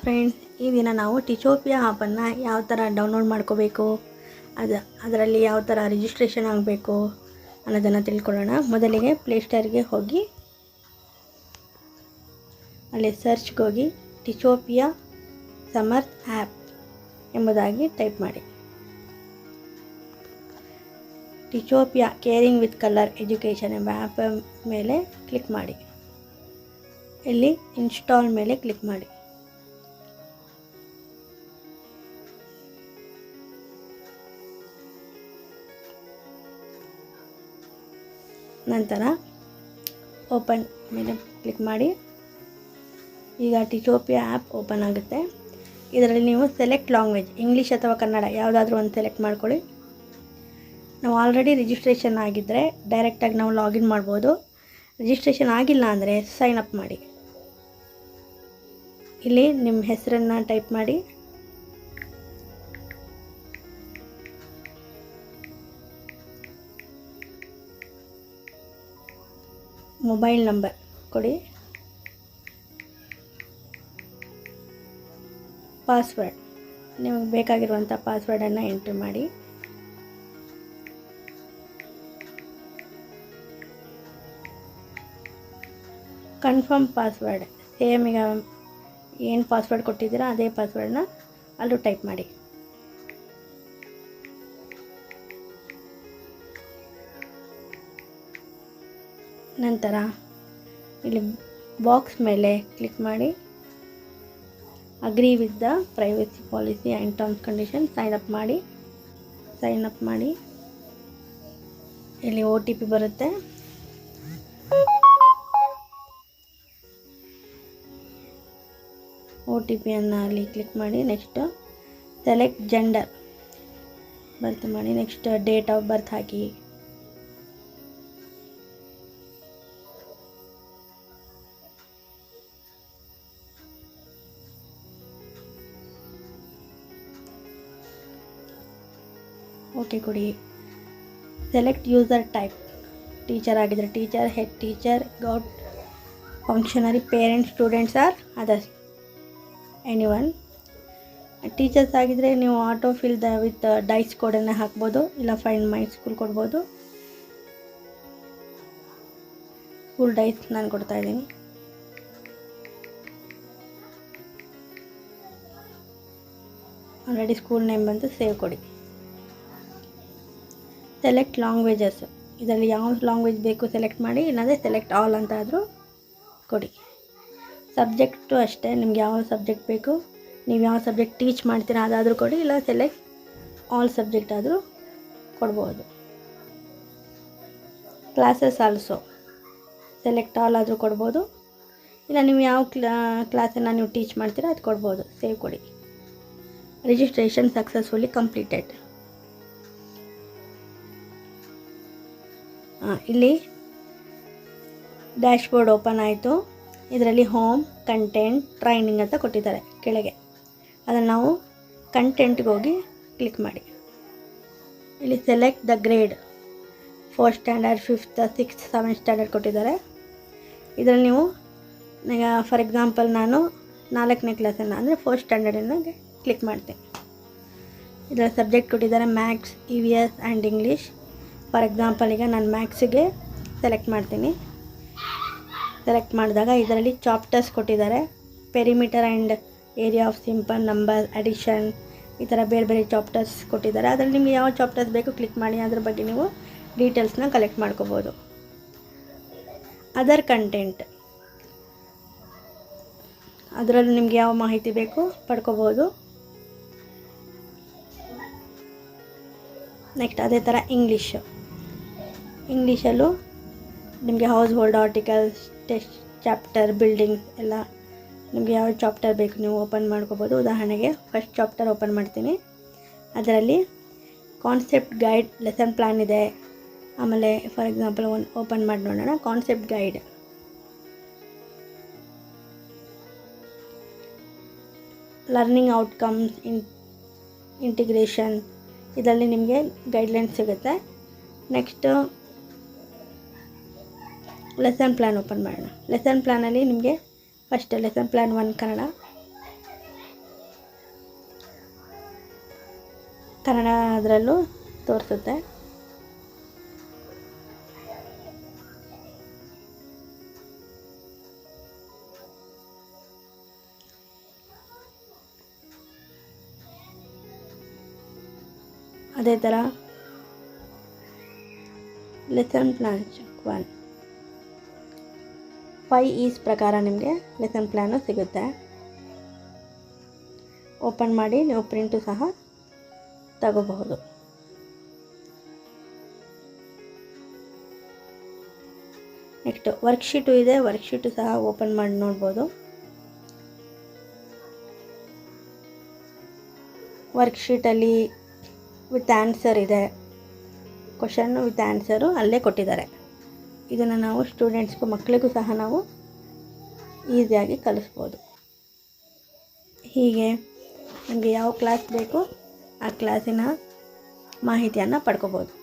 Friends, ಈ ದಿನ ನಾವು ಟಿಚೋಪಿಯಾ ಆ್ಯಪನ್ನು ಯಾವ ಥರ ಡೌನ್ಲೋಡ್ ಮಾಡ್ಕೋಬೇಕು, ಅದರಲ್ಲಿ ಯಾವ ಥರ ರಿಜಿಸ್ಟ್ರೇಷನ್ ಆಗಬೇಕು ಅನ್ನೋದನ್ನು ತಿಳ್ಕೊಳ್ಳೋಣ. ಮೊದಲಿಗೆ ಪ್ಲೇಸ್ಟೋರ್ಗೆ ಹೋಗಿ ಅಲ್ಲಿ ಸರ್ಚ್ಗೆ ಹೋಗಿ ಟಿಚೋಪಿಯಾ ಸಮರ್ಥ್ ಆ್ಯಪ್ ಎಂಬುದಾಗಿ ಟೈಪ್ ಮಾಡಿ. ಟಿಚೋಪಿಯಾ ಕೇರಿಂಗ್ ವಿತ್ ಕಲರ್ ಎಜುಕೇಷನ್ ಎಂಬ ಆ್ಯಪ್ ಮೇಲೆ ಕ್ಲಿಕ್ ಮಾಡಿ. ಇಲ್ಲಿ ಇನ್ಸ್ಟಾಲ್ ಮೇಲೆ ಕ್ಲಿಕ್ ಮಾಡಿ. ನಂತರ ಓಪನ್ ಮೇಲೆ ಕ್ಲಿಕ್ ಮಾಡಿ. ಈಗ ಟಿಚೋಪಿಯಾ ಆ್ಯಪ್ ಓಪನ್ ಆಗುತ್ತೆ. ಇದರಲ್ಲಿ ನೀವು ಸೆಲೆಕ್ಟ್ ಲ್ಯಾಂಗ್ವೇಜ್, ಇಂಗ್ಲೀಷ್ ಅಥವಾ ಕನ್ನಡ ಯಾವುದಾದ್ರೂ ಒಂದು ಸೆಲೆಕ್ಟ್ ಮಾಡ್ಕೊಳ್ಳಿ. ನಾವು ಆಲ್ರೆಡಿ ರಿಜಿಸ್ಟ್ರೇಷನ್ ಆಗಿದ್ದರೆ ಡೈರೆಕ್ಟಾಗಿ ನಾವು ಲಾಗಿನ್ ಮಾಡ್ಬೋದು. ರಿಜಿಸ್ಟ್ರೇಷನ್ ಆಗಿಲ್ಲ ಅಂದರೆ ಸೈನ್ ಅಪ್ ಮಾಡಿ. ಇಲ್ಲಿ ನಿಮ್ಮ ಹೆಸರನ್ನು ಟೈಪ್ ಮಾಡಿ. ಮೊಬೈಲ್ ನಂಬರ್ ಕೊಡಿ. ಪಾಸ್ವರ್ಡ್, ನಿಮಗೆ ಬೇಕಾಗಿರುವಂಥ ಪಾಸ್ವರ್ಡನ್ನು ಎಂಟ್ರಿ ಮಾಡಿ. ಕನ್ಫರ್ಮ್ ಪಾಸ್ವರ್ಡ್, ಸೇಮ್ ಈಗ ಏನು ಪಾಸ್ವರ್ಡ್ ಕೊಟ್ಟಿದ್ದೀರಾ ಅದೇ ಪಾಸ್ವರ್ಡನ್ನ ಅಲ್ಲೂ ಟೈಪ್ ಮಾಡಿ. ನಂತರ ಇಲ್ಲಿ ಬಾಕ್ಸ್ ಮೇಲೆ ಕ್ಲಿಕ್ ಮಾಡಿ. Agree with the privacy policy and terms condition, sign up ಮಾಡಿ. ಇಲ್ಲಿ OTP ಬರುತ್ತೆ. OTPಯನ್ನು ಅಲ್ಲಿ ಕ್ಲಿಕ್ ಮಾಡಿ. ನೆಕ್ಸ್ಟ್ ಸೆಲೆಕ್ಟ್ ಜೆಂಡರ್ ಬರ್ತ್ ಮಾಡಿ. ನೆಕ್ಸ್ಟ್ ಡೇಟ್ ಆಫ್ ಬರ್ತ್ ಹಾಕಿ. ಓಕೆ ಕೊಡಿ. ಸೆಲೆಕ್ಟ್ ಯೂಸರ್ ಟೈಪ್, ಟೀಚರ್ ಆಗಿದ್ದರೆ teacher, head teacher, govt functionary, parents, students or others, anyone. Teachers ಆಗಿದ್ದರೆ ನೀವು ಆಟೋ ಫಿಲ್ ವಿತ್ ಡೈಸ್ ಕೋಡನ್ನು ಹಾಕ್ಬೋದು, ಇಲ್ಲ ಫೈಂಡ್ ಮೈ ಸ್ಕೂಲ್ ಕೊಡ್ಬೋದು. ಸ್ಕೂಲ್ ಡೈಸ್ ನಾನು ಕೊಡ್ತಾ ಇದ್ದೀನಿ. ಆಲ್ರೆಡಿ ಸ್ಕೂಲ್ ನೇಮ್ ಬಂತು, ಸೇವ್ ಕೊಡಿ. ಸೆಲೆಕ್ಟ್ ಲ್ಯಾಂಗ್ವೇಜಸ್, ಇದರಲ್ಲಿ ಯಾವ ಲ್ಯಾಂಗ್ವೇಜ್ ಬೇಕು ಸೆಲೆಕ್ಟ್ ಮಾಡಿ, ಇಲ್ಲಾಂದರೆ ಸೆಲೆಕ್ಟ್ ಆಲ್ ಅಂತ ಆದರೂ ಕೊಡಿ. ಸಬ್ಜೆಕ್ಟು ಅಷ್ಟೇ, ನಿಮ್ಗೆ ಯಾವ ಸಬ್ಜೆಕ್ಟ್ ಬೇಕು, ನೀವು ಯಾವ ಸಬ್ಜೆಕ್ಟ್ ಟೀಚ್ ಮಾಡ್ತೀರಾ ಅದಾದರೂ ಕೊಡಿ, ಇಲ್ಲ ಸೆಲೆಕ್ಟ್ ಆಲ್ ಸಬ್ಜೆಕ್ಟ್ ಆದರೂ ಕೊಡ್ಬೋದು. ಕ್ಲಾಸಸ್ ಆಲ್ಸೋ ಸೆಲೆಕ್ಟ್ ಆಲ್ ಆದರೂ ಕೊಡ್ಬೋದು, ಇಲ್ಲ ನೀವು ಯಾವ ಕ್ಲಾಸನ್ನು ನೀವು ಟೀಚ್ ಮಾಡ್ತೀರಾ ಅದು ಕೊಡ್ಬೋದು. ಸೇವ್ ಕೊಡಿ. Registration successfully completed. ಇಲ್ಲಿ ಡ್ಯಾಶ್ಬೋರ್ಡ್ ಓಪನ್ ಆಯಿತು. ಇದರಲ್ಲಿ ಹೋಮ್, ಕಂಟೆಂಟ್, ಟ್ರೈನಿಂಗ್ ಅಂತ ಕೊಟ್ಟಿದ್ದಾರೆ ಕೆಳಗೆ. ಅದನ್ನು ನಾವು ಕಂಟೆಂಟ್ಗೆ ಹೋಗಿ ಕ್ಲಿಕ್ ಮಾಡಿ. ಇಲ್ಲಿ select the grade, 4th standard, 5th, 6th, 7th standard ಕೊಟ್ಟಿದ್ದಾರೆ. ಇದರಲ್ಲಿ ನೀವು ಈಗ ಫಾರ್ ಎಕ್ಸಾಂಪಲ್ ನಾನು 4ನೇ ಕ್ಲಾಸನ್ನು ಅಂದರೆ 4th ಸ್ಟ್ಯಾಂಡರ್ಡನ್ನು ಕ್ಲಿಕ್ ಮಾಡ್ತೀನಿ. ಇದರ ಸಬ್ಜೆಕ್ಟ್ ಕೊಟ್ಟಿದ್ದಾರೆ maths, EVS and English. For example ಈಗ ನಾನು ಮ್ಯಾಥ್ಸಿಗೆ ಸೆಲೆಕ್ಟ್ ಮಾಡ್ತೀನಿ. ಸೆಲೆಕ್ಟ್ ಮಾಡಿದಾಗ ಇದರಲ್ಲಿ ಚಾಪ್ಟರ್ಸ್ ಕೊಟ್ಟಿದ್ದಾರೆ. Perimeter and area of simple number, addition, ಈ ಥರ ಬೇರೆ ಬೇರೆ ಚಾಪ್ಟರ್ಸ್ ಕೊಟ್ಟಿದ್ದಾರೆ. ಅದರಲ್ಲಿ ನಿಮಗೆ ಯಾವ ಚಾಪ್ಟರ್ಸ್ ಬೇಕು ಕ್ಲಿಕ್ ಮಾಡಿ, ಅದ್ರ ಬಗ್ಗೆ ನೀವು ಡೀಟೇಲ್ಸ್ನ ಕಲೆಕ್ಟ್ ಮಾಡ್ಕೋಬೋದು. ಅದರ್ ಕಂಟೆಂಟ್, ಅದರಲ್ಲೂ ನಿಮಗೆ ಯಾವ ಮಾಹಿತಿ ಬೇಕು ಪಡ್ಕೋಬೋದು. ನೆಕ್ಸ್ಟ್ ಅದೇ ಥರ ಇಂಗ್ಲೀಷಲ್ಲೂ ನಿಮಗೆ house hold articles, test, chapter, buildings ಎಲ್ಲ ನಿಮಗೆ ಯಾವ ಚಾಪ್ಟರ್ ಬೇಕು ನೀವು ಓಪನ್ ಮಾಡ್ಕೋಬೋದು. ಉದಾಹರಣೆಗೆ ಫಸ್ಟ್ ಚಾಪ್ಟರ್ ಓಪನ್ ಮಾಡ್ತೀನಿ. ಅದರಲ್ಲಿ ಕಾನ್ಸೆಪ್ಟ್ ಗೈಡ್, ಲೆಸನ್ ಪ್ಲ್ಯಾನ್ ಇದೆ. ಆಮೇಲೆ ಫಾರ್ ಎಕ್ಸಾಂಪಲ್ ಒಂದು ಓಪನ್ ಮಾಡಿ ನೋಡೋಣ. Concept guide, learning outcomes, integration, ಇದರಲ್ಲಿ ನಿಮಗೆ ಗೈಡ್ಲೈನ್ಸ್ ಸಿಗುತ್ತೆ. ನೆಕ್ಸ್ಟು ಲೆಸನ್ ಪ್ಲ್ಯಾನ್ ಓಪನ್ ಮಾಡೋಣ. ಲೆಸನ್ ಪ್ಲ್ಯಾನಲ್ಲಿ ನಿಮಗೆ ಫಸ್ಟ್ ಲೆಸನ್ ಪ್ಲ್ಯಾನ್ 1 ಕನ್ನಡ, ಕನ್ನಡದರಲ್ಲೂ ತೋರಿಸುತ್ತೆ. ಅದೇ ಥರ ಲೆಸನ್ ಪ್ಲ್ಯಾನ್ ಚೆಕ್ 1 5 ಈಸ್ ಪ್ರಕಾರ ನಿಮಗೆ ಲೆಸನ್ ಪ್ಲ್ಯಾನು ಸಿಗುತ್ತೆ. ಓಪನ್ ಮಾಡಿ ನೀವು ಪ್ರಿಂಟು ಸಹ ತಗೋಬಹುದು. ನೆಕ್ಸ್ಟ್ ವರ್ಕ್ಶೀಟು ಇದೆ, ವರ್ಕ್ಶೀಟು ಸಹ ಓಪನ್ ಮಾಡಿ ನೋಡ್ಬೋದು. ವರ್ಕ್ಶೀಟಲ್ಲಿ ವಿತ್ ಆನ್ಸರ್ ಇದೆ, ಕ್ವಶನ್ನು ವಿತ್ ಆನ್ಸರು ಅಲ್ಲೇ ಕೊಟ್ಟಿದ್ದಾರೆ. ಇದನ್ನು ನಾವು ಸ್ಟೂಡೆಂಟ್ಸ್ಗೂ ಮಕ್ಕಳಿಗೂ ಸಹ ನಾವು ಈಸಿಯಾಗಿ ಕಲಿಸ್ಬೋದು. ಹೀಗೆ ನಮಗೆ ಯಾವ ಕ್ಲಾಸ್ ಬೇಕು ಆ ಕ್ಲಾಸಿನ ಮಾಹಿತಿಯನ್ನು ಪಡ್ಕೋಬೋದು.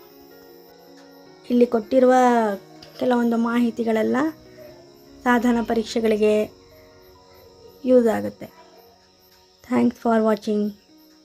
ಇಲ್ಲಿ ಕೊಟ್ಟಿರುವ ಕೆಲವೊಂದು ಮಾಹಿತಿಗಳೆಲ್ಲ ಸಾಧನ ಪರೀಕ್ಷೆಗಳಿಗೆ ಯೂಸ್ ಆಗುತ್ತೆ. Thanks for watching.